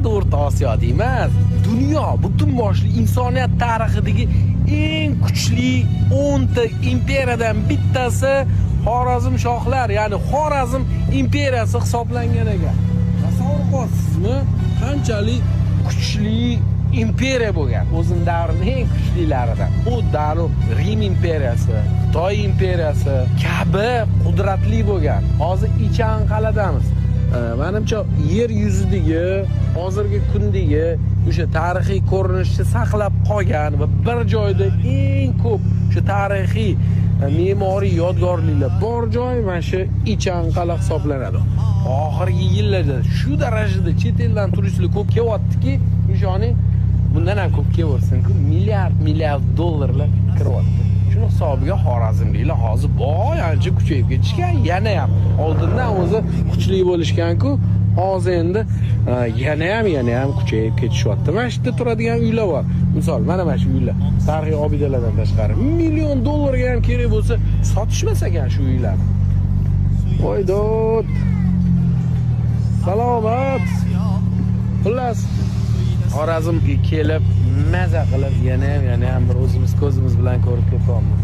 faqat O'rta Osiyoda emas, dunyo butun boshli insoniyat tarixidagi eng kuchli 10 ta imperiyadan bittasi Xorazm shohlar, ya'ni Xorazm imperiyasi hisoblangan ekan. Tasavvur qilasizmi, qanchalik kuchli imperiya bo'lgan. O'zining davrining eng kuchlilaridan. Bu davr Rim imperiyasi, Xitoy imperiyasi kabi qudratli bo'lgan. Hozir Ichan qal'adamiz. Menimcha yer yuzidagi hozirgi kundagi o'sha tarixiy ko'rinishni saqlab qolgan va bir joyda eng ko'p o'sha tarixiy me'moriy yodgorliklar bor joy mana shu Ichan qal'a hisoblanadi. Oxirgi yillarda shu darajada chet eldan turistlar ko'p kelyaptiki, o'shani bundan ham ko'p kelaversin-ku, milliard dollarlar kiryapti. Shuni hisobiga Xorazmliklar hozir boy ancha kuchayib ketishgan, yana ham oldindan o'zi kuchli bo'lishgan-ku, hozir endi yana ham kuchayib ketishyapti. Mana shu yerda turadigan uylar bor. Misol, mana shu uylar, tarixiy obidalardan tashqari million dollarga ham kerak bo'lsa, sotishmas ekan shu uylarni. Voydod. Salomat. Xullas, Xorazmga kelib, maza qilib, yana ham bir o'zimiz ko'zimiz bilan ko'rib ketyapmiz.